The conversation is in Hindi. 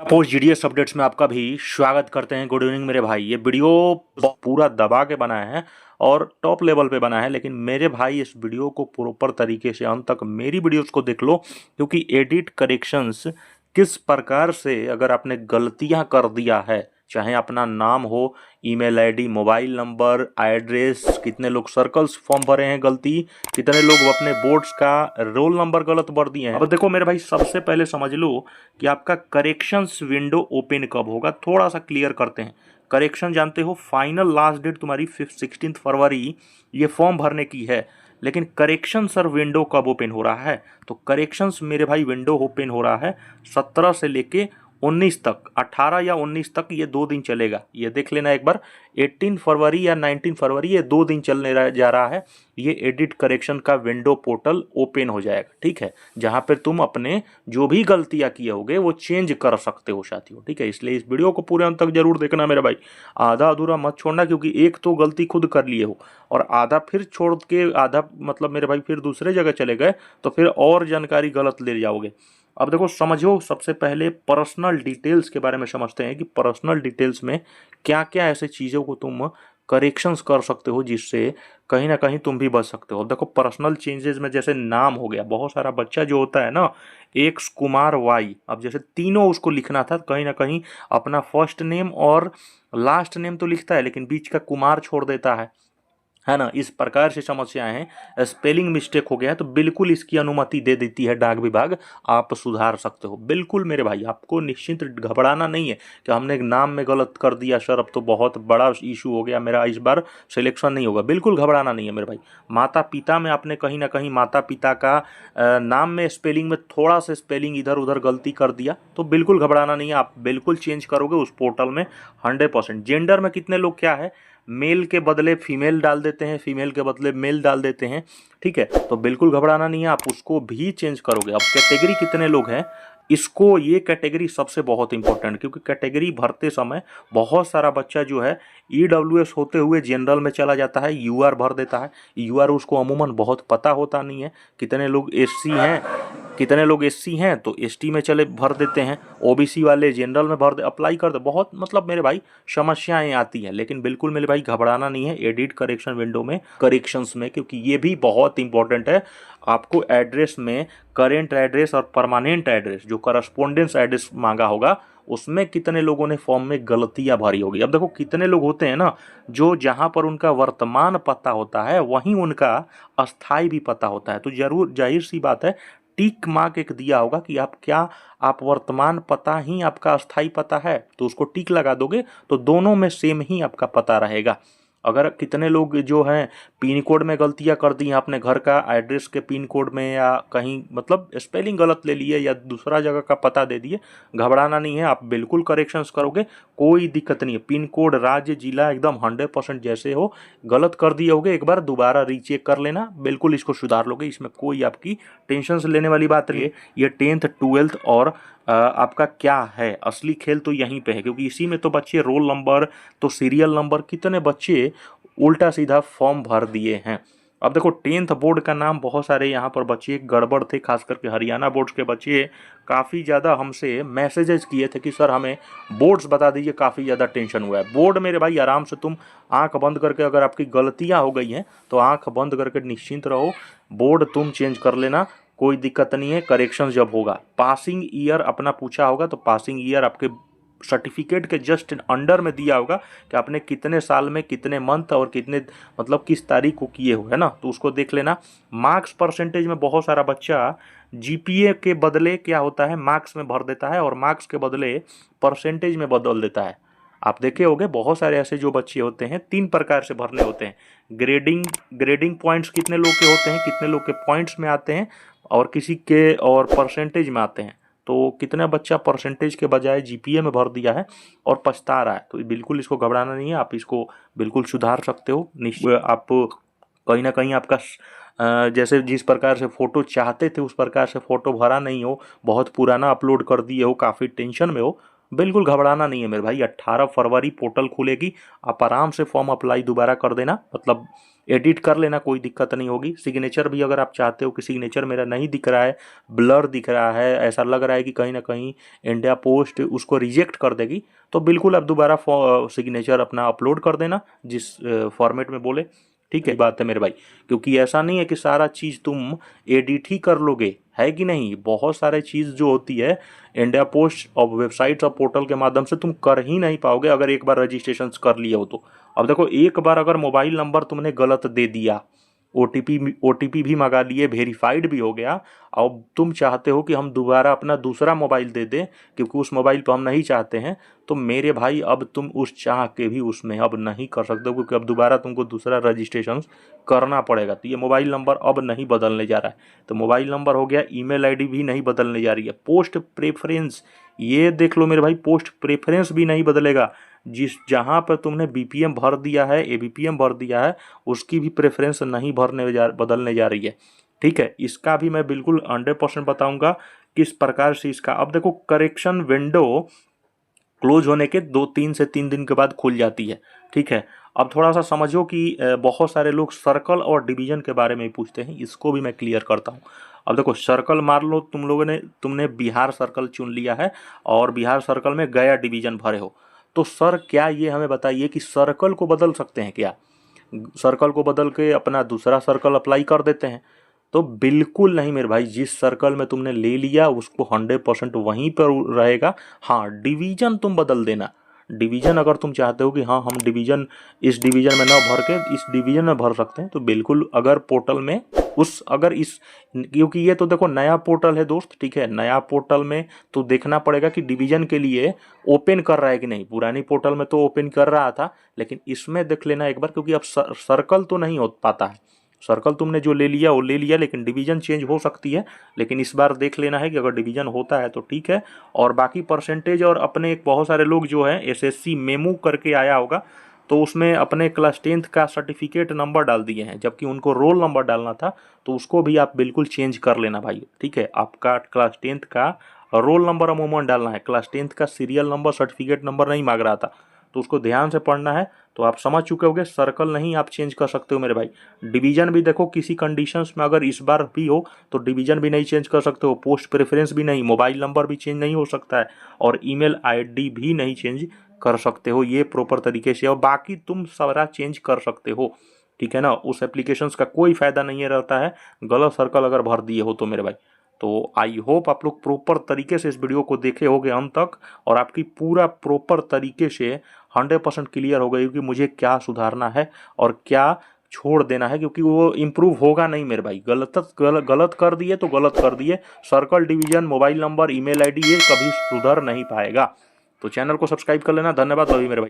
पोस्ट जीडीएस अपडेट्स में आपका भी स्वागत करते हैं। गुड इवनिंग मेरे भाई। ये वीडियो पूरा दबा के बना है और टॉप लेवल पे बना है, लेकिन मेरे भाई इस वीडियो को प्रॉपर तरीके से अंत तक मेरी वीडियोस को देख लो, क्योंकि एडिट करेक्शंस किस प्रकार से अगर आपने गलतियां कर दिया है, चाहे अपना नाम हो, email ID, mobile number, address, कितने लोग सर्कल्स फॉर्म भरे हैं गलती, कितने लोग अपने बोर्ड्स का रोल नंबर गलत भर दिए हैं। अब देखो मेरे भाई, सबसे पहले समझ लो कि आपका करेक्शंस विंडो ओपन कब होगा। थोड़ा सा क्लियर करते हैं। करेक्शन जानते हो, फाइनल लास्ट डेट तुम्हारी 16 फरवरी ये फॉर्म भरने की है, लेकिन करेक्शन सर विंडो कब ओपन हो रहा है? तो करेक्शंस मेरे भाई विंडो ओपन हो रहा है 17 से लेके 19 तक, 18 या 19 तक, ये 2 दिन चलेगा। ये देख लेना एक बार, 18 फरवरी या 19 फरवरी, ये 2 दिन चलने जा रहा है। ये एडिट करेक्शन का विंडो पोर्टल ओपन हो जाएगा, ठीक है, जहां पर तुम अपने जो भी गलतियां किए होगे वो चेंज कर सकते हो साथियों, ठीक है। इसलिए इस वीडियो को पूरे अंत तक जरूर देखना मेरा भाई, आधा अधूरा मत छोड़ना, क्योंकि एक तो गलती खुद कर लिए हो और आधा फिर छोड़ के, आधा मतलब मेरे भाई फिर दूसरे जगह चले गए तो फिर और जानकारी गलत ले जाओगे। अब देखो समझो, सबसे पहले पर्सनल डिटेल्स के बारे में समझते हैं कि पर्सनल डिटेल्स में क्या क्या ऐसे चीज़ों को तुम करेक्शंस कर सकते हो जिससे कहीं ना कहीं तुम भी बच सकते हो। देखो पर्सनल चेंजेस में जैसे नाम हो गया, बहुत सारा बच्चा जो होता है ना, एक्स कुमार वाई, अब जैसे तीनों उसको लिखना था, कहीं ना कहीं अपना फर्स्ट नेम और लास्ट नेम तो लिखता है लेकिन बीच का कुमार छोड़ देता है ना। इस प्रकार से समस्याएं हैं, स्पेलिंग मिस्टेक हो गया है तो बिल्कुल इसकी अनुमति दे देती है डाक विभाग, आप सुधार सकते हो बिल्कुल मेरे भाई। आपको निश्चिंत घबराना नहीं है कि हमने एक नाम में गलत कर दिया सर, अब तो बहुत बड़ा इशू हो गया, मेरा इस बार सिलेक्शन नहीं होगा। बिल्कुल घबराना नहीं है मेरे भाई। माता पिता में आपने कहीं ना कहीं माता पिता का नाम में स्पेलिंग में थोड़ा सा स्पेलिंग इधर उधर गलती कर दिया तो बिल्कुल घबराना नहीं है, आप बिल्कुल चेंज करोगे उस पोर्टल में 100%। जेंडर में कितने लोग क्या है, मेल के बदले फीमेल डाल देते हैं, फीमेल के बदले मेल डाल देते हैं, ठीक है, तो बिल्कुल घबराना नहीं है, आप उसको भी चेंज करोगे। अब कैटेगरी कितने लोग हैं, इसको, ये कैटेगरी सबसे बहुत इंपॉर्टेंट, क्योंकि कैटेगरी भरते समय बहुत सारा बच्चा जो है ईडब्ल्यूएस होते हुए जनरल में चला जाता है, यूआर भर देता है। यूआर उसको अमूमन बहुत पता होता नहीं है। कितने लोग एससी हैं, कितने लोग एससी हैं तो एसटी में चले भर देते हैं, ओबीसी वाले जनरल में भर दे, अप्लाई कर दे, बहुत मतलब मेरे भाई समस्याएं आती हैं। लेकिन बिल्कुल मेरे भाई घबराना नहीं है एडिट करेक्शन विंडो में, करेक्शंस में, क्योंकि ये भी बहुत इंपॉर्टेंट है। आपको एड्रेस में करेंट एड्रेस और परमानेंट एड्रेस, जो करस्पोंडेंस एड्रेस मांगा होगा, उसमें कितने लोगों ने फॉर्म में गलतियां भरी होगी। अब देखो कितने लोग होते हैं ना, जो जहां पर उनका वर्तमान पता होता है वहीं उनका अस्थाई भी पता होता है, तो जरूर जाहिर सी बात है टिक मार्क एक दिया होगा कि आप क्या, आप वर्तमान पता ही आपका अस्थाई पता है, तो उसको टिक लगा दोगे तो दोनों में सेम ही आपका पता रहेगा। अगर कितने लोग जो हैं पिन कोड में गलतियां कर दी हैं, अपने घर का एड्रेस के पिन कोड में, या कहीं मतलब स्पेलिंग गलत ले लिए या दूसरा जगह का पता दे दिए, घबराना नहीं है, आप बिल्कुल करेक्शंस करोगे, कोई दिक्कत नहीं है। पिन कोड, राज्य, जिला एकदम 100% जैसे हो, गलत कर दिए होगे एक बार दोबारा रीचेक कर लेना, बिल्कुल इसको सुधार लोगे, इसमें कोई आपकी टेंशन लेने वाली बात नहीं है। ये 10th 12th और आपका क्या है, असली खेल तो यहीं पे है, क्योंकि इसी में तो बच्चे रोल नंबर, तो सीरियल नंबर, कितने बच्चे उल्टा सीधा फॉर्म भर दिए हैं। अब देखो 10th बोर्ड का नाम, बहुत सारे यहाँ पर बच्चे गड़बड़ थे, खास करके हरियाणा बोर्ड्स के बच्चे काफ़ी ज़्यादा हमसे मैसेजेस किए थे कि सर हमें बोर्ड्स बता दीजिए, काफ़ी ज़्यादा टेंशन हुआ है। बोर्ड मेरे भाई आराम से तुम आंख बंद करके, अगर आपकी गलतियाँ हो गई हैं तो आंख बंद करके निश्चिंत रहो, बोर्ड तुम चेंज कर लेना, कोई दिक्कत नहीं है। करेक्शन जब होगा, पासिंग ईयर अपना पूछा होगा तो पासिंग ईयर आपके सर्टिफिकेट के जस्ट अंडर में दिया होगा कि आपने कितने साल में कितने मंथ और कितने मतलब किस तारीख को किए हो, है ना, तो उसको देख लेना। मार्क्स परसेंटेज में बहुत सारा बच्चा जीपीए के बदले क्या होता है, मार्क्स में भर देता है और मार्क्स के बदले परसेंटेज में बदल देता है। आप देखे होंगे बहुत सारे ऐसे जो बच्चे होते हैं, 3 प्रकार से भरने होते हैं। ग्रेडिंग पॉइंट्स कितने लोग के होते हैं, कितने लोग के पॉइंट्स में आते हैं, और किसी के और परसेंटेज में आते हैं। तो कितना बच्चा परसेंटेज के बजाय जीपीए में भर दिया है और पछता रहा है, तो बिल्कुल इसको घबराना नहीं है, आप इसको बिल्कुल सुधार सकते हो। आप कहीं ना कहीं आपका जैसे जिस प्रकार से फ़ोटो चाहते थे उस प्रकार से फ़ोटो भरा नहीं हो, बहुत पुराना अपलोड कर दिए हो, काफ़ी टेंशन में हो, बिल्कुल घबराना नहीं है मेरे भाई। 18 फरवरी पोर्टल खुलेगी, आप आराम से फॉर्म अप्लाई दोबारा कर देना, मतलब एडिट कर लेना, कोई दिक्कत नहीं होगी। सिग्नेचर भी अगर आप चाहते हो कि सिग्नेचर मेरा नहीं दिख रहा है, ब्लर दिख रहा है, ऐसा लग रहा है कि कहीं ना कहीं इंडिया पोस्ट उसको रिजेक्ट कर देगी, तो बिल्कुल आप दोबारा सिग्नेचर अपना अपलोड कर देना जिस फॉर्मेट में बोले। ठीक है, बात है मेरे भाई, क्योंकि ऐसा नहीं है कि सारा चीज़ तुम एडिट ही कर लोगे, है कि नहीं। बहुत सारे चीज़ जो होती है इंडिया पोस्ट और वेबसाइट्स और पोर्टल के माध्यम से तुम कर ही नहीं पाओगे अगर एक बार रजिस्ट्रेशन कर लिए हो तो। अब देखो, एक बार अगर मोबाइल नंबर तुमने गलत दे दिया, ओटीपी भी मंगा लिए, वेरीफाइड भी हो गया, अब तुम चाहते हो कि हम दोबारा अपना दूसरा मोबाइल दे दें क्योंकि उस मोबाइल पर हम नहीं चाहते हैं, तो मेरे भाई अब तुम उस चाह के भी उसमें अब नहीं कर सकते हो, क्योंकि अब दोबारा तुमको दूसरा रजिस्ट्रेशन करना पड़ेगा। तो ये मोबाइल नंबर अब नहीं बदलने जा रहा है, तो मोबाइल नंबर हो गया, ईमेल आईडी भी नहीं बदलने जा रही है। पोस्ट प्रेफरेंस, ये देख लो मेरे भाई, पोस्ट प्रेफरेंस भी नहीं बदलेगा। जहाँ पर तुमने बीपीएम भर दिया है, एबीपीएम भर दिया है, उसकी भी प्रेफरेंस नहीं बदलने जा रही है। ठीक है, इसका भी मैं बिल्कुल 100% बताऊंगा किस प्रकार से इसका। अब देखो, करेक्शन विंडो क्लोज होने के 2-3 से 3 दिन के बाद खुल जाती है। ठीक है, अब थोड़ा सा समझो कि बहुत सारे लोग सर्कल और डिवीजन के बारे में पूछते हैं, इसको भी मैं क्लियर करता हूँ। अब देखो, सर्कल मान लो तुमने बिहार सर्कल चुन लिया है और बिहार सर्कल में गया डिवीजन भरे हो, तो सर क्या ये हमें बताइए कि सर्कल को बदल सकते हैं क्या? सर्कल को बदल के अपना दूसरा सर्कल अप्लाई कर देते हैं? तो बिल्कुल नहीं मेरे भाई, जिस सर्कल में तुमने ले लिया उसको 100% वहीं पर रहेगा। हाँ, डिवीजन तुम बदल देना। डिवीजन अगर तुम चाहते हो कि हाँ हम डिवीजन इस डिवीजन में ना भर के इस डिवीजन में भर सकते हैं, तो बिल्कुल अगर पोर्टल में क्योंकि ये तो देखो नया पोर्टल है दोस्त, ठीक है, नया पोर्टल में तो देखना पड़ेगा कि डिवीजन के लिए ओपन कर रहा है कि नहीं। पुरानी पोर्टल में तो ओपन कर रहा था, लेकिन इसमें देख लेना एक बार, क्योंकि अब सर्कल तो नहीं हो पाता है। सर्कल तुमने जो ले लिया वो ले लिया, लेकिन डिवीजन चेंज हो सकती है। लेकिन इस बार देख लेना है कि अगर डिवीजन होता है तो ठीक है। और बाकी परसेंटेज, और अपने बहुत सारे लोग जो हैं एसएससी मेमो करके आया होगा, तो उसमें अपने क्लास 10th का सर्टिफिकेट नंबर डाल दिए हैं, जबकि उनको रोल नंबर डालना था, तो उसको भी आप बिल्कुल चेंज कर लेना भाई। ठीक है, आपका क्लास 10th का रोल नंबर अमूमन डालना है, क्लास 10th का सीरियल नंबर सर्टिफिकेट नंबर नहीं मांग रहा था, तो उसको ध्यान से पढ़ना है। तो आप समझ चुके होगे, सर्कल नहीं आप चेंज कर सकते हो मेरे भाई। डिवीजन भी देखो, किसी कंडीशंस में अगर इस बार भी हो तो डिवीजन भी नहीं चेंज कर सकते हो, पोस्ट प्रेफरेंस भी नहीं, मोबाइल नंबर भी चेंज नहीं हो सकता है, और ईमेल आईडी भी नहीं चेंज कर सकते हो, ये प्रॉपर तरीके से। और बाकी तुम सारा चेंज कर सकते हो, ठीक है ना। उस एप्लीकेशंस का कोई फायदा नहीं रहता है गलत सर्कल अगर भर दिए हो तो मेरे भाई। तो आई होप आप लोग प्रॉपर तरीके से इस वीडियो को देखे होगे अंत तक, और आपकी पूरा प्रॉपर तरीके से 100% क्लियर हो गई कि मुझे क्या सुधारना है और क्या छोड़ देना है, क्योंकि वो इम्प्रूव होगा नहीं मेरे भाई। गलत कर दिए तो गलत कर दिए, circle, division, mobile number, email ID, ये कभी सुधर नहीं पाएगा। तो चैनल को सब्सक्राइब कर लेना। धन्यवाद, लव यू मेरे भाई।